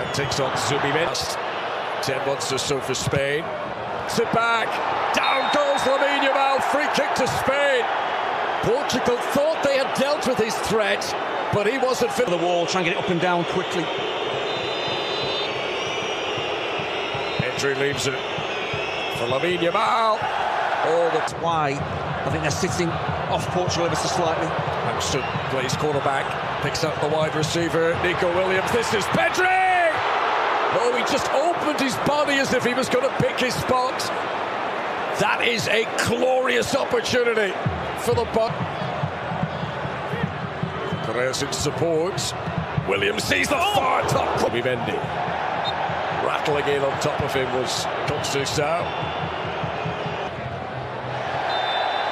That takes on Zubimest. 10 wants to serve for Spain. Sit back. Down goes Lamine Yamal. Free kick to Spain. Portugal thought they had dealt with his threat, but he wasn't fit. The wall, trying to get it up and down quickly. Pedri leaves it for Lamine Yamal. Oh, that's why I think they're sitting off Portugal ever so slightly. Hampson plays quarterback, picks up the wide receiver, Nico Williams. This is Pedri! Oh, he just opened his body as if he was going to pick his spot. That is a glorious opportunity for the butt. Perez in support. Williams sees the far top. Mendy. Rattling in on top of him was Conceição.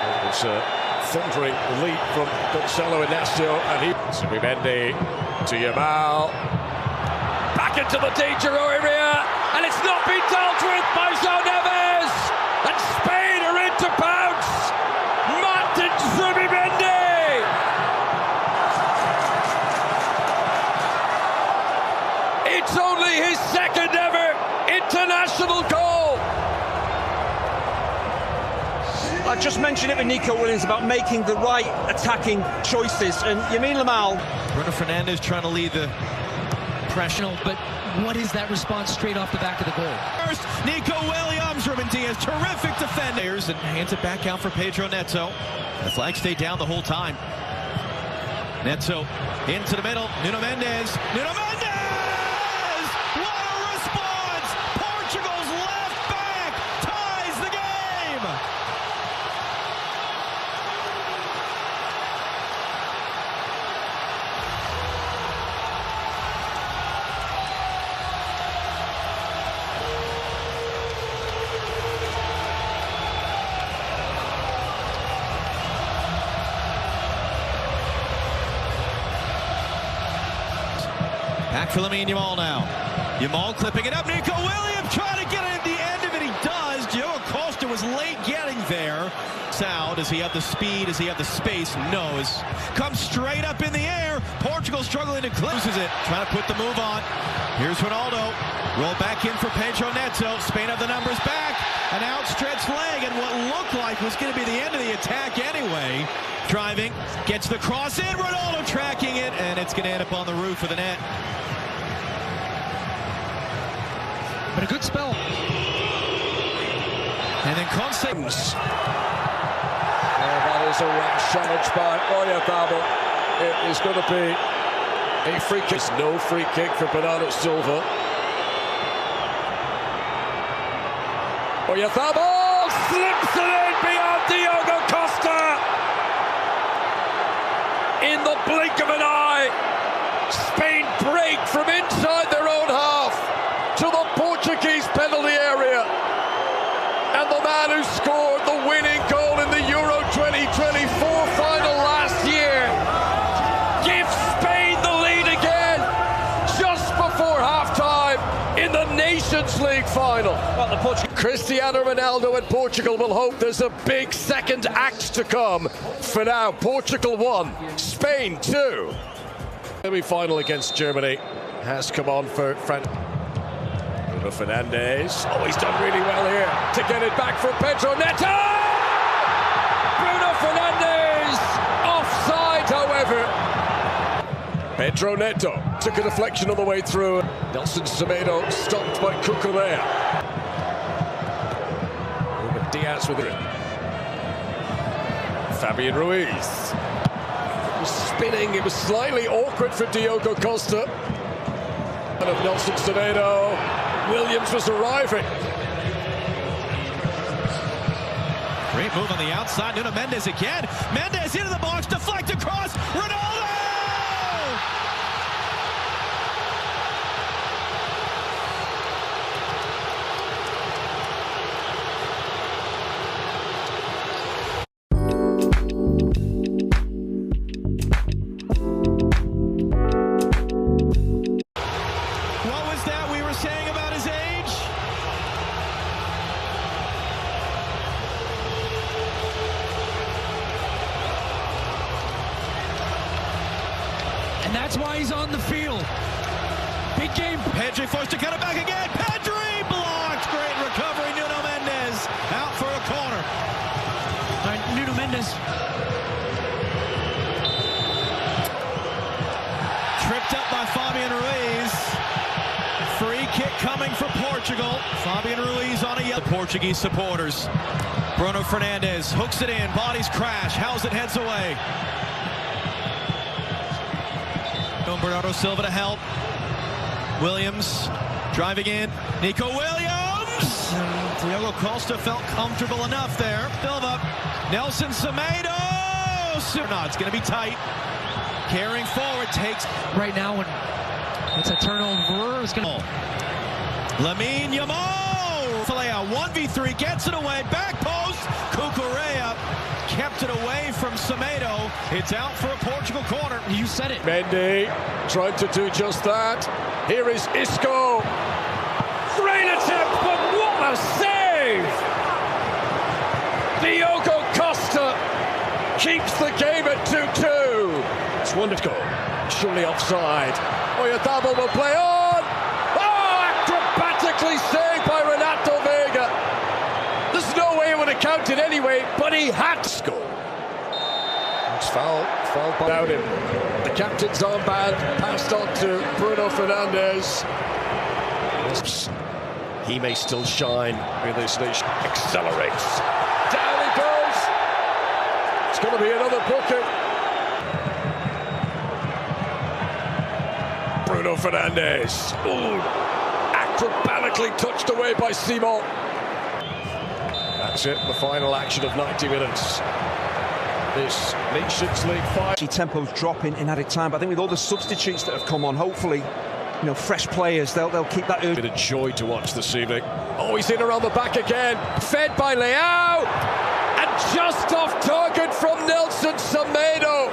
It was a thundering leap from Gonzalo Inacio, and he. Mendy to Yamal. Back into the danger area, and it's not been dealt with by João Neves. And Spain are in to pounce. Martin Mendy. It's only his second ever international goal. I just mentioned it with Nico Williams about making the right attacking choices, and Lamine Yamal. Bruno Fernandes trying to lead the pressure, but what is that response straight off the back of the goal? First, Nico Williams, Ruben Diaz, terrific defenders, and hands it back out for Pedro Neto. The flag stayed down the whole time. Neto into the middle, Nuno Mendes. What a response! Portugal's left back ties the game. Back for Lamine Yamal now. Yamal clipping it up. Nico Williams trying to get at the end of it. He does. Diogo Costa was late getting there. Sao, does he have the speed? Does he have the space? No. Comes straight up in the air. Portugal struggling to close it. Trying to put the move on. Here's Ronaldo. Roll back in for Pedro Neto. Spain have the numbers back. An outstretched leg, and what looked like was going to be the end of the attack anyway. Driving. Gets the cross in. Ronaldo tracking it, and it's going to end up on the roof of the net. But a good spell. And then Conceição. That is a rash challenge by Oyarzabal. It is going to be a free kick. No free kick for Bernardo Silva. Oyarzabal slips it in beyond Diogo Costa. In the blink of an eye, Spain break from inside their own half to the Portuguese penalty area, and the man who scored the winning goal in the Euro 2024 final last year gives Spain the lead again just before halftime in the Nations League final. Cristiano Ronaldo and Portugal will hope there's a big second act to come. For now, Portugal 1, Spain 2. Semi-final against Germany has come on for France. Bruno Fernandes. Oh, he's done really well here to get it back for Pedro Neto! Bruno Fernandes! Offside, however. Pedro Neto took a deflection on the way through. Nelson Semedo stopped by Cucurella. Ruben Diaz with it. Fabian Ruiz. It was spinning. It was slightly awkward for Diogo Costa. And of Nelson Semedo. Williams was arriving. Great move on the outside. Nuno Mendes again. Mendes into the box. Deflect across. Ronaldo! What was that we were saying about his age? And that's why he's on the field. Big game. Pedri forced to cut it back again. Pedri blocked. Great recovery. Nuno Mendes out for a corner. All right, Nuno Mendes. Tripped up by Fabian Ruiz. Free kick coming for Portugal. Fabian Ruiz on a yellow. The Portuguese supporters. Bruno Fernandes hooks it in. Bodies crash. How's it heads away. Bernardo Silva to help. Williams driving in. Nico Williams. And Diogo Costa felt comfortable enough there. Silva. Nelson Semedo. No, it's going to be tight. Carrying forward takes. Right now, when it's a turnover, it's going to. Lamine Yamal. Falea 1v3 gets it away. Back post. Cucurella kept it away from Semedo. It's out for a Portugal corner. You said it. Mendy trying to do just that. Here is Isco. Great attempt, but what a save! Diogo Costa keeps the game at 2-2. It's wonderful. Surely offside. Oyarzabal will play on. Oh, acrobatically saved by Renato Vega. There's no way it would have counted anyway, but he had to score. It's foul without him. The captain's armband passed on to Bruno Fernandes. He may still shine in this nation. Accelerates. Down he goes. It's going to be another booking. Bruno Fernandes. Ooh. Acrobatically touched away by Simon. That's it, the final action of 90 minutes. This Nations League final. Tempo's dropping in added time, but I think with all the substitutes that have come on, hopefully, you know, fresh players, they'll keep that urge. Bit of joy to watch this evening. Oh, he's in around the back again. Fed by Leao. And just off target from Nelson Semedo.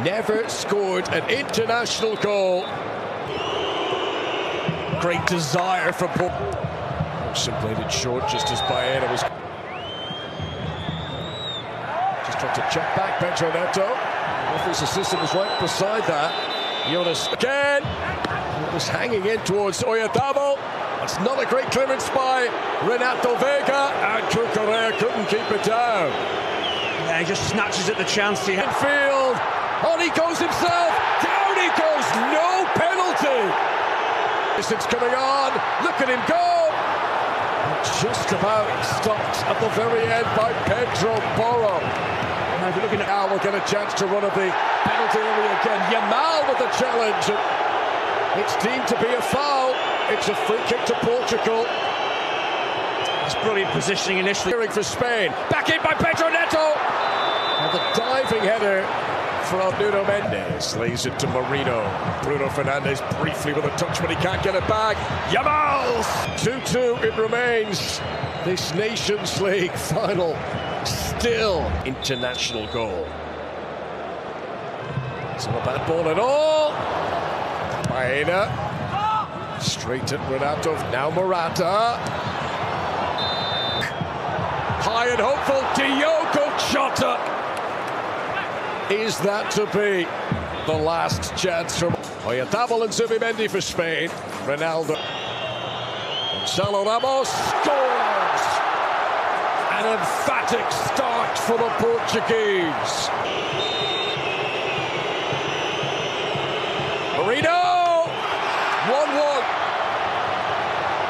Never scored an international goal. Great desire for Portugal. Simply played it short, just as Baena was just trying to check back. Pedro Neto. Referee's assistant was right beside that. Jonas again. It was hanging in towards Oyarzabal. That's not a great clearance by Renato Vega, and Cucurella couldn't keep it down. Yeah, he just snatches at the chance he had. Infield. On he goes himself. Down he goes. No penalty. Distance coming on. Look at him go. Just about stopped at the very end by Pedro Porro. Now if you're looking at Al, we'll get a chance to run at the penalty area again. Yamal with the challenge. It's deemed to be a foul. It's a free kick to Portugal. It's brilliant positioning initially. For Spain. Back in by Pedro Neto. And the diving header from Nuno Mendes. Lays it to Marino. Bruno Fernandes briefly with a touch, but he can't get it back. Yamal! 2-2 it remains. This Nations League final. Still international goal. It's not a bad ball at all. Baena. Straight at Renato. Now Morata. High and hopeful. Diogo Jota. Is that to be the last chance from Oyarzabal and Zubimendi for Spain? Ronaldo. Gonzalo Ramos scores! An emphatic start for the Portuguese. Marino! 1-1.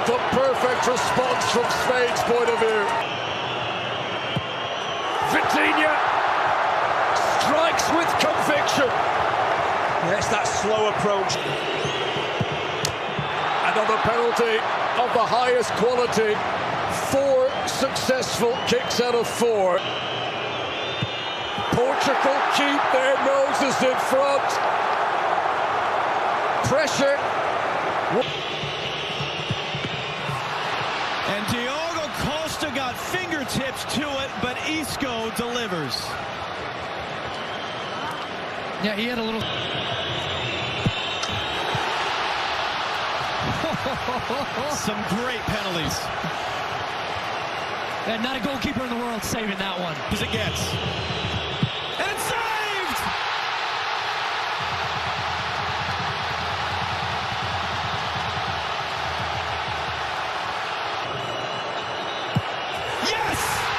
The perfect response from Spain's point of view. Vitinha strikes with conviction. Yes, that slow approach. Another penalty of the highest quality. 4 successful kicks out of 4. Portugal keep their noses in front. Pressure. And Diogo Costa got fingertips to it, but Isco delivers. Yeah, he had a little. Some great penalties. And not a goalkeeper in the world saving that one. As it gets. And it's saved! Yes!